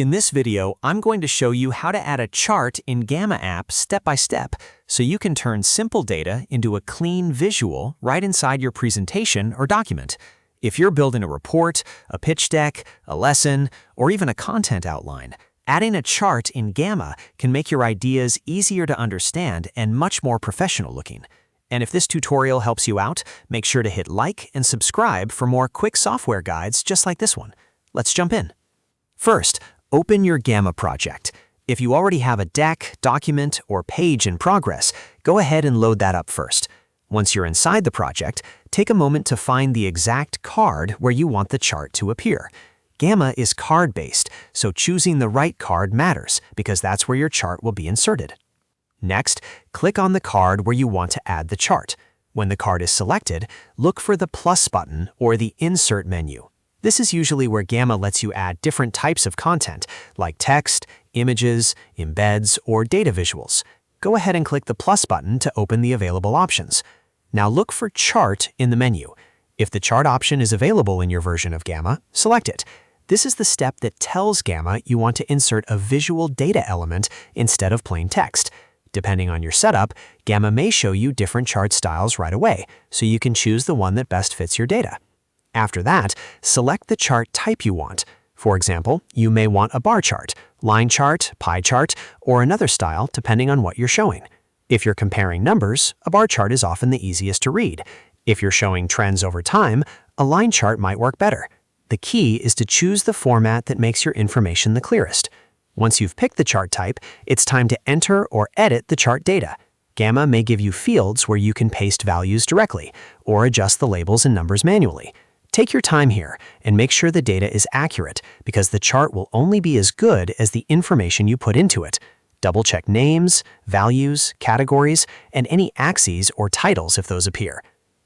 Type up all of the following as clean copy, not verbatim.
In this video, I'm going to show you how to add a chart in Gamma app step by step so you can turn simple data into a clean visual right inside your presentation or document. If you're building a report, a pitch deck, a lesson, or even a content outline, adding a chart in Gamma can make your ideas easier to understand and much more professional looking. And if this tutorial helps you out, make sure to hit like and subscribe for more quick software guides just like this one. Let's jump in. First, open your Gamma project. If you already have a deck, document, or page in progress, go ahead and load that up first. Once you're inside the project, take a moment to find the exact card where you want the chart to appear. Gamma is card-based, so choosing the right card matters because that's where your chart will be inserted. Next, click on the card where you want to add the chart. When the card is selected, look for the plus button or the Insert menu. This is usually where Gamma lets you add different types of content, like text, images, embeds, or data visuals. Go ahead and click the plus button to open the available options. Now look for Chart in the menu. If the chart option is available in your version of Gamma, select it. This is the step that tells Gamma you want to insert a visual data element instead of plain text. Depending on your setup, Gamma may show you different chart styles right away, so you can choose the one that best fits your data. After that, select the chart type you want. For example, you may want a bar chart, line chart, pie chart, or another style depending on what you're showing. If you're comparing numbers, a bar chart is often the easiest to read. If you're showing trends over time, a line chart might work better. The key is to choose the format that makes your information the clearest. Once you've picked the chart type, it's time to enter or edit the chart data. Gamma may give you fields where you can paste values directly or adjust the labels and numbers manually. Take your time here and make sure the data is accurate because the chart will only be as good as the information you put into it. Double-check names, values, categories, and any axes or titles if those appear.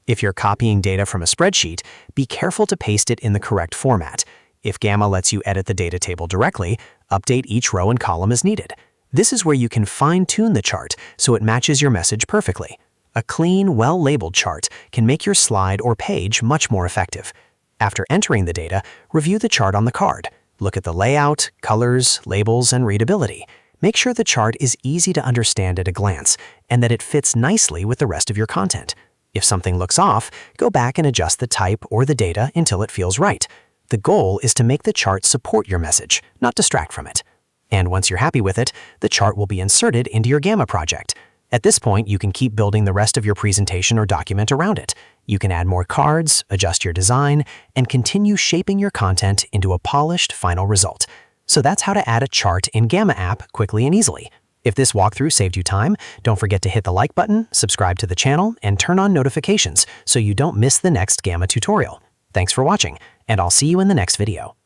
If you're copying data from a spreadsheet, be careful to paste it in the correct format. If Gamma lets you edit the data table directly, update each row and column as needed. This is where you can fine-tune the chart so it matches your message perfectly. A clean, well-labeled chart can make your slide or page much more effective. After entering the data, review the chart on the card. Look at the layout, colors, labels, and readability. Make sure the chart is easy to understand at a glance and that it fits nicely with the rest of your content. If something looks off, go back and adjust the type or the data until it feels right. The goal is to make the chart support your message, not distract from it. And once you're happy with it, the chart will be inserted into your Gamma project. At this point, you can keep building the rest of your presentation or document around it. You can add more cards, adjust your design, and continue shaping your content into a polished final result. So that's how to add a chart in Gamma app quickly and easily. If this walkthrough saved you time, don't forget to hit the like button, subscribe to the channel, and turn on notifications so you don't miss the next Gamma tutorial. Thanks for watching, and I'll see you in the next video.